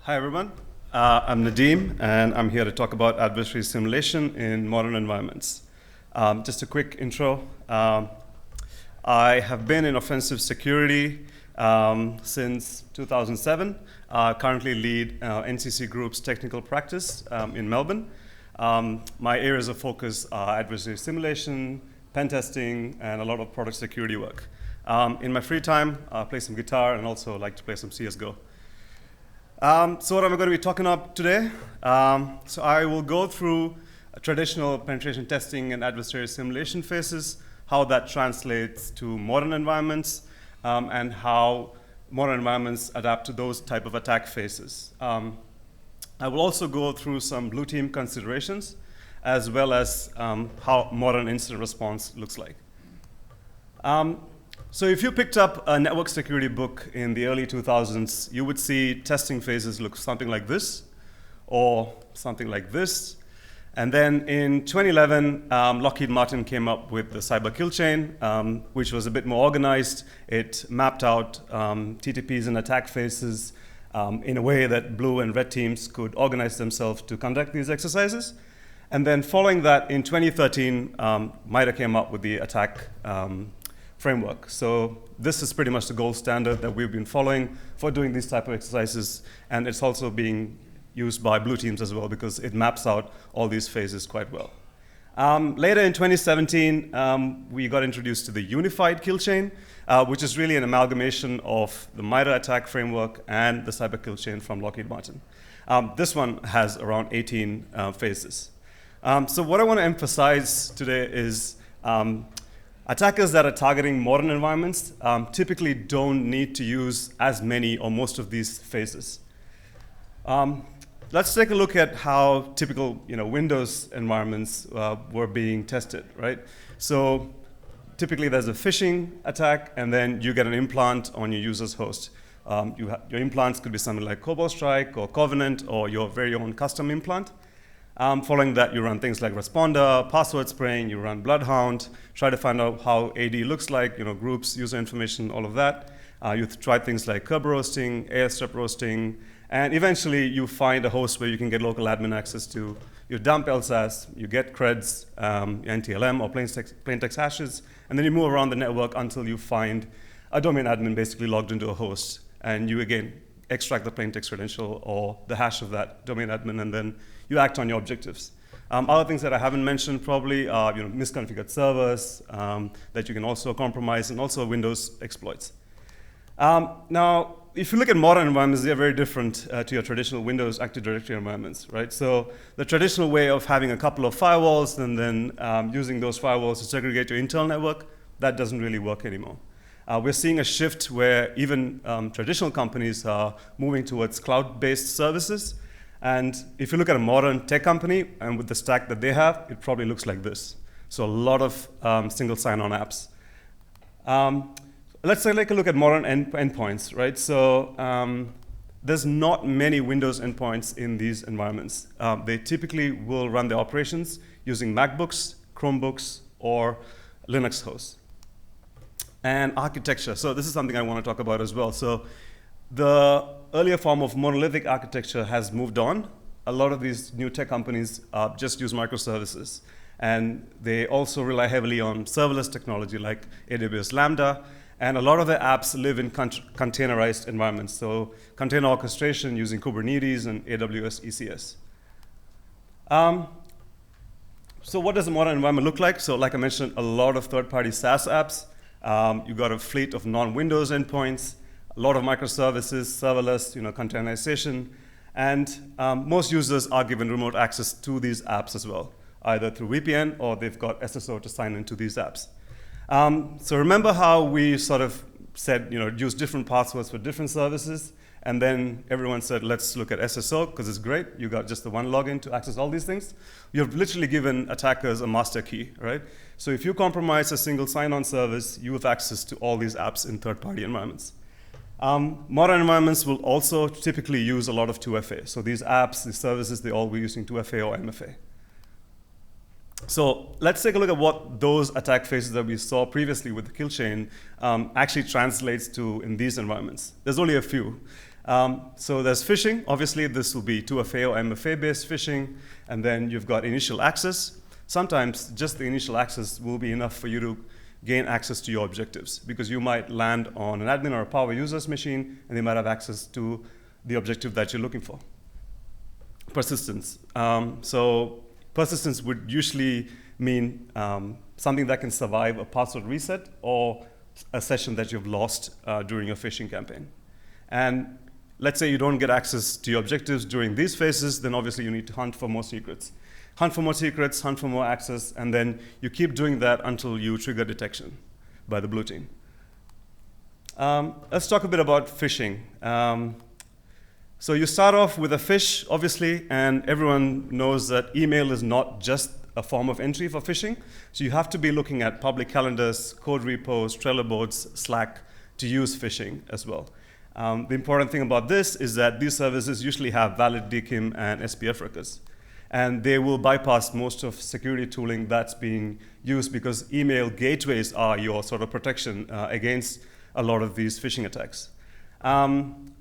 Hi, everyone. I'm Nadeem, and I'm here to talk about adversary simulation in modern environments. Just a quick intro. I have been in offensive security since 2007. Currently lead NCC Group's technical practice in Melbourne. My areas of focus are adversary simulation, pen testing, and a lot of product security work. In my free time, I play some guitar and also like to play some CSGO. So what am I going to be talking about today? So I will go through traditional penetration testing and adversary simulation phases, how that translates to modern environments, and how modern environments adapt to those type of attack phases. I will also go through some blue team considerations, as well as how modern incident response looks like. So if you picked up a network security book in the early 2000s, you would see testing phases look something like this, or something like this. And then in 2011, Lockheed Martin came up with the cyber kill chain, which was a bit more organized. It mapped out TTPs and attack phases in a way that blue and red teams could organize themselves to conduct these exercises. And then following that, in 2013, MITRE came up with the attack framework. So this is pretty much the gold standard that we've been following for doing these type of exercises, and it's also being used by blue teams as well because it maps out all these phases quite well. Later in 2017, we got introduced to the unified kill chain, which is really an amalgamation of the MITRE attack framework and the cyber kill chain from Lockheed Martin. This one has around 18 phases. So what I want to emphasize today is attackers that are targeting modern environments typically don't need to use as many or most of these phases. Let's take a look at how typical Windows environments were being tested, right? So typically there's a phishing attack, and then you get an implant on your user's host. Your implants could be something like Cobalt Strike or Covenant or your very own custom implant. Following that, you run things like Responder, password spraying, you run Bloodhound, try to find out how AD looks like, groups, user information, all of that. You try things like curb roasting, airstrip roasting, and eventually you find a host where you can get local admin access to. You dump LSAS, you get creds, NTLM or plaintext hashes, and then you move around the network until you find a domain admin basically logged into a host, and you again extract the plaintext credential or the hash of that domain admin, and then you act on your objectives. Other things that I haven't mentioned probably are misconfigured servers that you can also compromise, and also Windows exploits. Now, if you look at modern environments, they're very different to your traditional Windows Active Directory environments, right? So the traditional way of having a couple of firewalls and then using those firewalls to segregate your internal network, that doesn't really work anymore. We're seeing a shift where even traditional companies are moving towards cloud-based services. And if you look at a modern tech company and with the stack that they have, it probably looks like this. So a lot of single sign-on apps. Let's take a look at modern endpoints, right? So there's not many Windows endpoints in these environments. They typically will run their operations using MacBooks, Chromebooks, or Linux hosts. And architecture. So this is something I want to talk about as well. So the earlier form of monolithic architecture has moved on. A lot of these new tech companies just use microservices. And they also rely heavily on serverless technology like AWS Lambda. And a lot of their apps live in containerized environments. So container orchestration using Kubernetes and AWS ECS. So what does a modern environment look like? So like I mentioned, a lot of third-party SaaS apps. You've got a fleet of non-Windows endpoints, a lot of microservices, serverless, containerization, and most users are given remote access to these apps as well, either through VPN or they've got SSO to sign into these apps. So remember how we sort of said, use different passwords for different services, and then everyone said, let's look at SSO because it's great. You got just the one login to access all these things. You've literally given attackers a master key, right? So if you compromise a single sign-on service, you have access to all these apps in third-party environments. Modern environments will also typically use a lot of 2FA. So these apps, these services, they all be using 2FA or MFA. So let's take a look at what those attack phases that we saw previously with the kill chain actually translates to in these environments. There's only a few. So there's phishing. Obviously, this will be 2FA or MFA-based phishing. And then you've got initial access. Sometimes just the initial access will be enough for you to gain access to your objectives, because you might land on an admin or a power user's machine, and they might have access to the objective that you're looking for. Persistence. So persistence would usually mean something that can survive a password reset or a session that you've lost during your phishing campaign. And let's say you don't get access to your objectives during these phases, then obviously you need to hunt for more secrets. Hunt for more secrets, hunt for more access, and then you keep doing that until you trigger detection by the blue team. Let's talk a bit about phishing. So you start off with a phish, obviously, and everyone knows that email is not just a form of entry for phishing. So you have to be looking at public calendars, code repos, Trello boards, Slack to use phishing as well. The important thing about this is that these services usually have valid DKIM and SPF records. And they will bypass most of security tooling that's being used, because email gateways are your sort of protection against a lot of these phishing attacks. 2FA,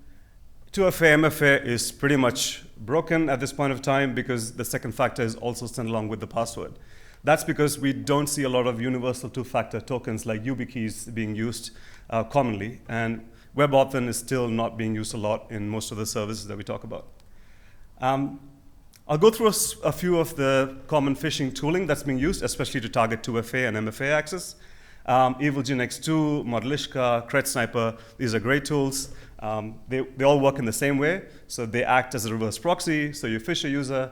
MFA is pretty much broken at this point of time, because the second factor is also sent along with the password. That's because we don't see a lot of universal two-factor tokens like YubiKeys being used commonly. And WebAuthn is still not being used a lot in most of the services that we talk about. I'll go through a few of the common phishing tooling that's being used, especially to target 2FA and MFA access. EvilGene X2, Modlishka, CredSniper, these are great tools. They all work in the same way. So they act as a reverse proxy. So you phish a user,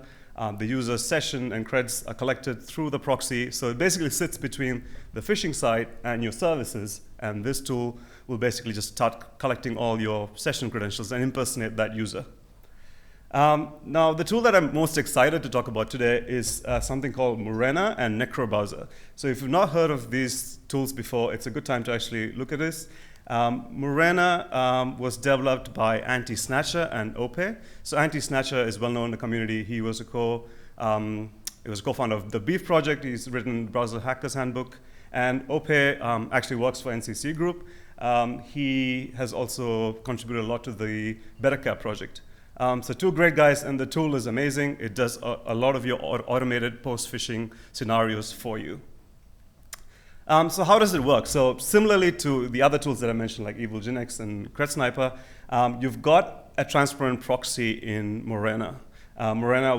the user's session and creds are collected through the proxy. So it basically sits between the phishing site and your services. And this tool will basically just start collecting all your session credentials and impersonate that user. Now, the tool that I'm most excited to talk about today is something called Murena and NecroBrowser. So if you've not heard of these tools before, it's a good time to actually look at this. Murena was developed by Anti-Snatcher and Ope. So Anti-Snatcher is well known in the community. He was a co-founder of the Beef Project. He's written Browser Hackers Handbook. And Ope actually works for NCC Group. He has also contributed a lot to the BetterCap project. So two great guys, and the tool is amazing. It does a lot of your automated post-phishing scenarios for you. So how does it work? So similarly to the other tools that I mentioned, like EvilGene X and CredSniper, you've got a transparent proxy in Murena. Murena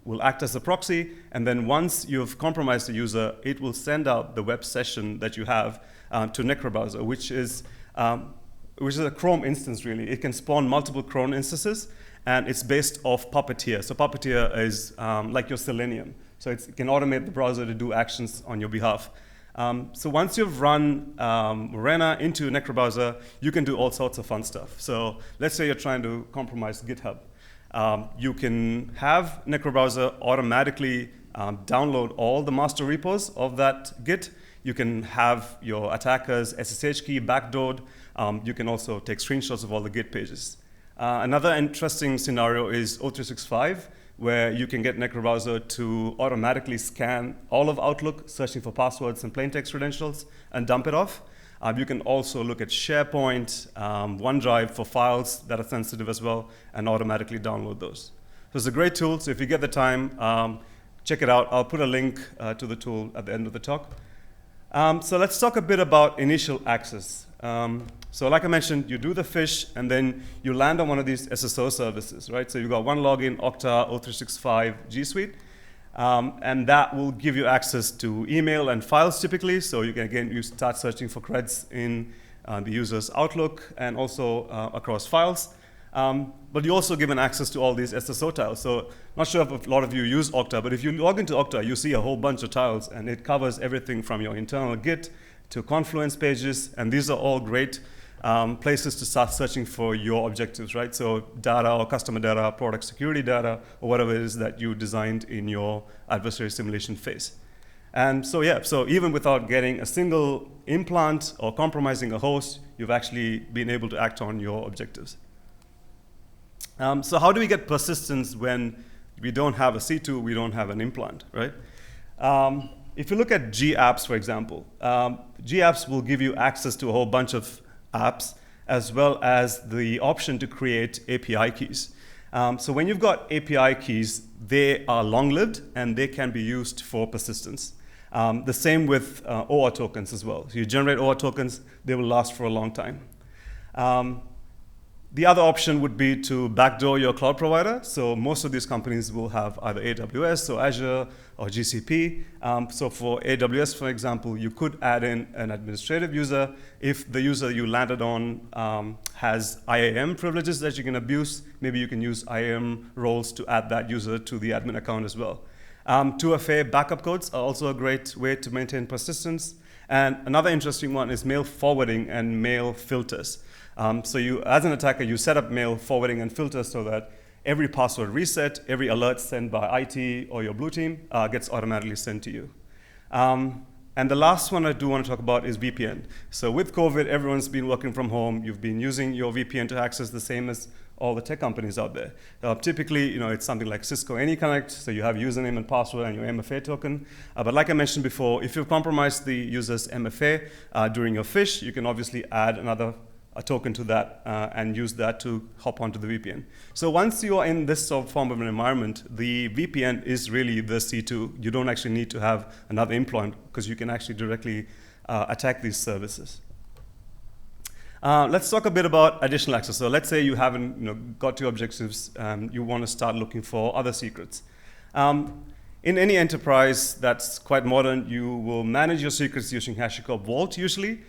will act as a proxy, and then once you've compromised the user, it will send out the web session that you have to NecroBrowser, which is a Chrome instance, really. It can spawn multiple Chrome instances, and it's based off Puppeteer. So Puppeteer is like your Selenium. So it can automate the browser to do actions on your behalf. So once you've run Murena into NecroBrowser, you can do all sorts of fun stuff. So let's say you're trying to compromise GitHub. You can have NecroBrowser automatically download all the master repos of that Git. You can have your attackers SSH key backdoored. You can also take screenshots of all the Git pages. Another interesting scenario is O365, where you can get NecroBrowser to automatically scan all of Outlook, searching for passwords and plain text credentials, and dump it off. You can also look at SharePoint, OneDrive for files that are sensitive as well, and automatically download those. So it's a great tool. So if you get the time, check it out. I'll put a link to the tool at the end of the talk. So let's talk a bit about initial access. So like I mentioned, you do the phish, and then you land on one of these SSO services, right? So you've got OneLogin, Okta, O365, G Suite, and that will give you access to email and files typically. So you can, again, you start searching for creds in the user's Outlook and also across files. But you're also given access to all these SSO tiles. So not sure if a lot of you use Okta, but if you log into Okta, you see a whole bunch of tiles, and it covers everything from your internal Git to Confluence pages, and these are all great places to start searching for your objectives, right? So data or customer data, product security data, or whatever it is that you designed in your adversary simulation phase. And so yeah, so even without getting a single implant or compromising a host, you've actually been able to act on your objectives. So how do we get persistence when we don't have a C2, we don't have an implant, right? If you look at G apps, for example, G apps will give you access to a whole bunch of apps, as well as the option to create API keys. So when you've got API keys, they are long-lived and they can be used for persistence. The same with OAuth tokens as well. So you generate OAuth tokens, they will last for a long time. The other option would be to backdoor your cloud provider. So most of these companies will have either AWS or Azure or GCP. So for AWS, for example, you could add in an administrative user. If the user you landed on has IAM privileges that you can abuse, maybe you can use IAM roles to add that user to the admin account as well. 2FA backup codes are also a great way to maintain persistence. And another interesting one is mail forwarding and mail filters. So you, as an attacker, you set up mail forwarding and filters so that every password reset, every alert sent by IT or your blue team gets automatically sent to you. And the last one I do want to talk about is VPN. So with COVID, everyone's been working from home. You've been using your VPN to access the same as all the tech companies out there. Typically, it's something like Cisco AnyConnect, so you have username and password and your MFA token. But like I mentioned before, if you've compromised the user's MFA during your phish, you can obviously add a token to that and use that to hop onto the VPN. So once you are in this sort of form of an environment, the VPN is really the C2. You don't actually need to have another endpoint because you can actually directly attack these services. Let's talk a bit about additional access. So let's say you haven't got your objectives, you want to start looking for other secrets. In any enterprise that's quite modern, you will manage your secrets using HashiCorp Vault usually.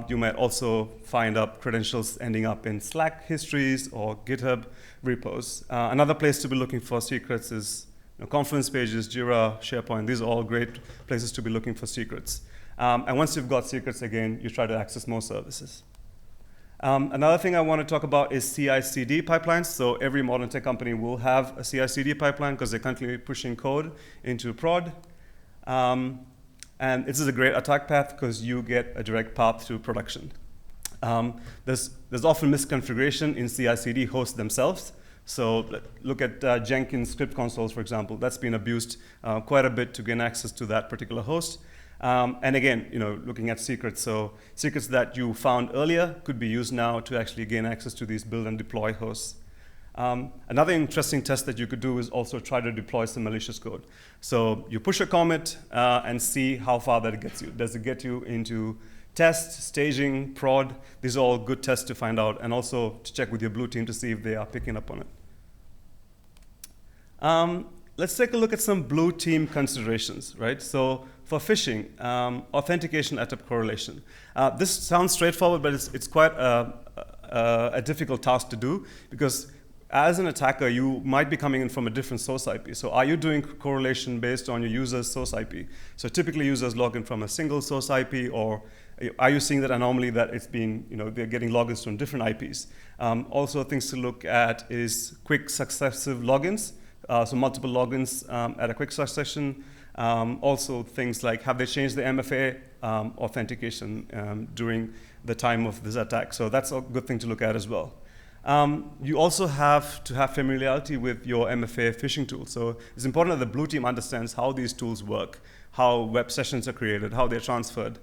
You might also find up credentials ending up in Slack histories or GitHub repos. Another place to be looking for secrets is Confluence pages, Jira, SharePoint. These are all great places to be looking for secrets. And once you've got secrets, again, you try to access more services. Another thing I want to talk about is CI/CD pipelines. So every modern tech company will have a CI/CD pipeline because they're constantly pushing code into prod. And this is a great attack path because you get a direct path to production. There's often misconfiguration in CI/CD hosts themselves. So look at Jenkins script consoles, for example. That's been abused quite a bit to gain access to that particular host. And again, looking at secrets. So secrets that you found earlier could be used now to actually gain access to these build and deploy hosts. Another interesting test that you could do is also try to deploy some malicious code. So you push a commit and see how far that gets you. Does it get you into test, staging, prod? These are all good tests to find out, and also to check with your blue team to see if they are picking up on it. Let's take a look at some blue team considerations, right? So for phishing, authentication attempt correlation. This sounds straightforward, but it's quite a difficult task to do because as an attacker, you might be coming in from a different source IP. So are you doing correlation based on your user's source IP? So typically users log in from a single source IP, or are you seeing that anomaly that it's been, they're getting logins from different IPs? Also things to look at is quick successive logins. So multiple logins at a quick succession. Also things like, have they changed the MFA authentication during the time of this attack? So that's a good thing to look at as well. You also have to have familiarity with your MFA phishing tool. So it's important that the blue team understands how these tools work, how web sessions are created, how they're transferred,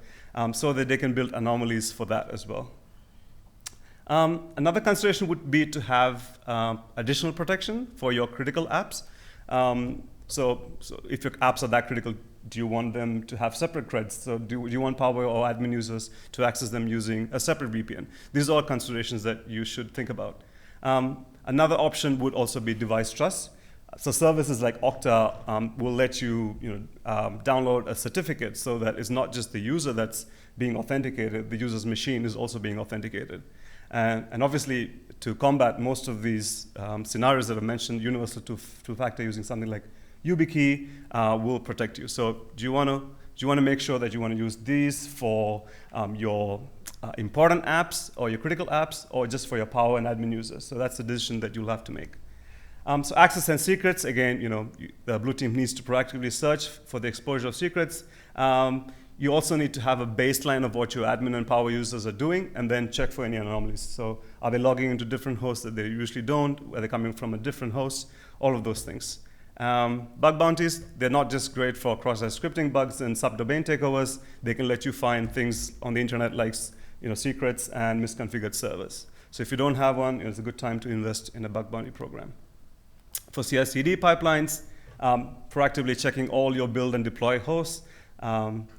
so that they can build anomalies for that as well. Another consideration would be to have additional protection for your critical apps. So if your apps are that critical, do you want them to have separate creds? So do you want Power or admin users to access them using a separate VPN? These are all considerations that you should think about. Another option would also be device trust. So services like Okta will let you, download a certificate so that it's not just the user that's being authenticated, the user's machine is also being authenticated. And obviously, to combat most of these scenarios that I mentioned, universal two-factor using something like YubiKey will protect you. So do you want to make sure that you want to use these for your important apps or your critical apps, or just for your power and admin users? So that's a decision that you'll have to make. So access and secrets, again, the blue team needs to proactively search for the exposure of secrets. You also need to have a baseline of what your admin and power users are doing, and then check for any anomalies. So are they logging into different hosts that they usually don't? Are they coming from a different host? All of those things. Bug bounties, they're not just great for cross-site scripting bugs and subdomain takeovers. They can let you find things on the internet like secrets and misconfigured servers. So if you don't have one, it's a good time to invest in a bug bounty program. For CI/CD pipelines, proactively checking all your build and deploy hosts.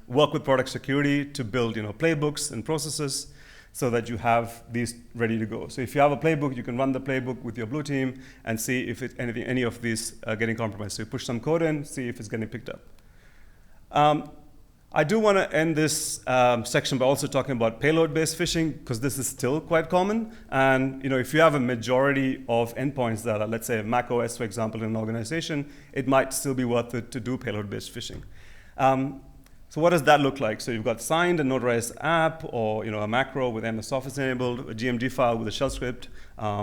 Work with product security to build playbooks and processes so that you have these ready to go. So if you have a playbook, you can run the playbook with your blue team and see if any of these are getting compromised. So you push some code in, see if it's getting picked up. I do want to end this section by also talking about payload-based phishing, because this is still quite common. And if you have a majority of endpoints that are, let's say, Mac OS, for example, in an organization, it might still be worth it to do payload-based phishing. So what does that look like? So you've got signed and notarized app, or a macro with MS Office enabled, a GMD file with a shell script.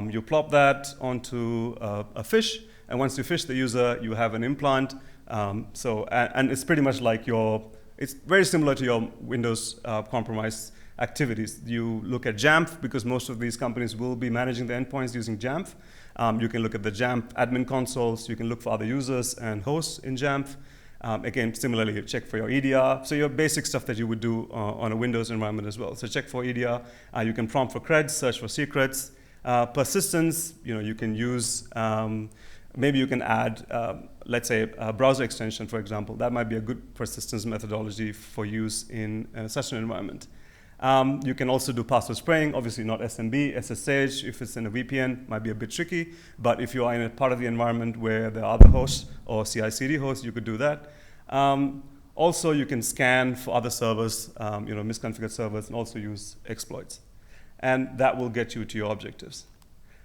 You plop that onto a fish, and once you fish the user, you have an implant. And it's pretty much like it's very similar to your Windows compromise activities. You look at Jamf, because most of these companies will be managing the endpoints using Jamf. You can look at the Jamf admin consoles. You can look for other users and hosts in Jamf. Again, similarly, you check for your EDR. So your basic stuff that you would do on a Windows environment as well. So check for EDR. You can prompt for creds, search for secrets. Persistence, you can use, maybe you can add, let's say, a browser extension, for example. That might be a good persistence methodology for use in such an environment. You can also do password spraying, obviously not SMB, SSH. If it's in a VPN, might be a bit tricky. But if you are in a part of the environment where there are other hosts or CI/CD hosts, you could do that. Also, you can scan for other servers, misconfigured servers, and also use exploits. And that will get you to your objectives.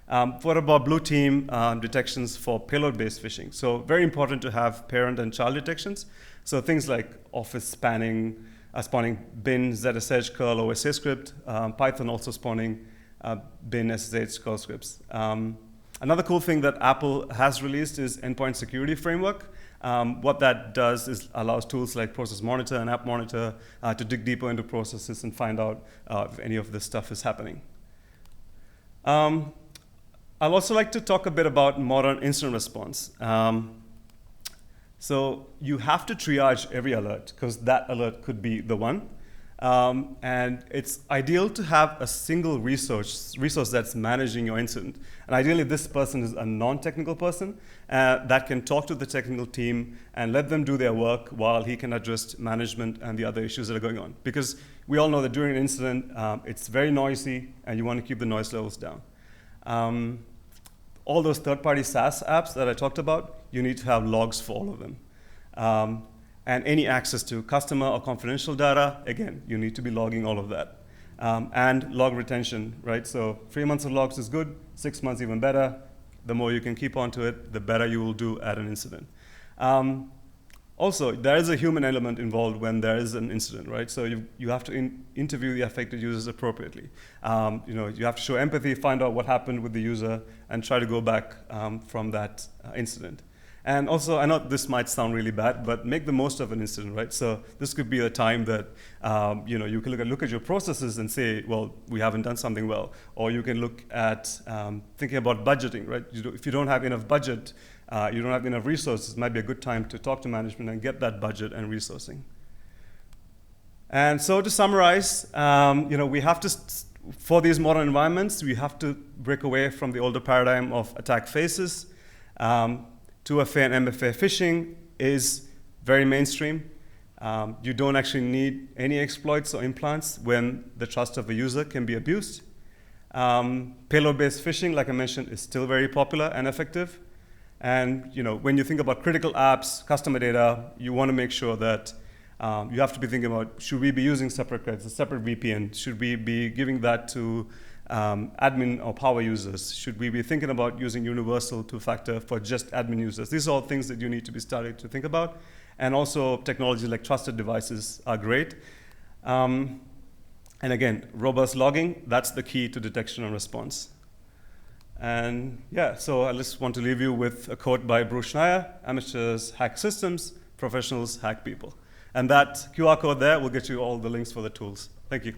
What about blue team detections for payload-based phishing? So very important to have parent and child detections. So things like Office spawning bin, ZSH, curl, OSA script, Python also spawning bin, SSH, curl scripts. Another cool thing that Apple has released is Endpoint Security Framework. What that does is allows tools like Process Monitor and App Monitor to dig deeper into processes and find out if any of this stuff is happening. I'd also like to talk a bit about modern incident response. So you have to triage every alert, because that alert could be the one. And it's ideal to have a single resource that's managing your incident. And ideally, this person is a non-technical person that can talk to the technical team and let them do their work while he can address management and the other issues that are going on. Because we all know that during an incident, it's very noisy, and you want to keep the noise levels down. All those third-party SaaS apps that I talked about, you need to have logs for all of them. And any access to customer or confidential data, again, you need to be logging all of that. And log retention, right? So 3 months of logs is good, 6 months even better. The more you can keep onto it, the better you will do at an incident. Also, there is a human element involved when there is an incident, right? So you have to interview the affected users appropriately. You have to show empathy, find out what happened with the user, and try to go back from that incident. And also, I know this might sound really bad, but make the most of an incident, right? So this could be a time that you can look at your processes and say, well, we haven't done something well. Or you can look at thinking about budgeting, right? If you don't have enough budget, you don't have enough resources, it might be a good time to talk to management and get that budget and resourcing. And so to summarize, we have to, for these modern environments, we have to break away from the older paradigm of attack phases. 2FA and MFA phishing is very mainstream. You don't actually need any exploits or implants when the trust of a user can be abused. Payload-based phishing, like I mentioned, is still very popular and effective. And when you think about critical apps, customer data, you want to make sure that you have to be thinking about, should we be using separate creds, a separate VPN? Should we be giving that to admin or power users? Should we be thinking about using universal two-factor for just admin users? These are all things that you need to be starting to think about. And also technologies like trusted devices are great. And again, robust logging, that's the key to detection and response. And yeah, so I just want to leave you with a quote by Bruce Schneier: amateurs hack systems, professionals hack people. And that QR code there will get you all the links for the tools. Thank you.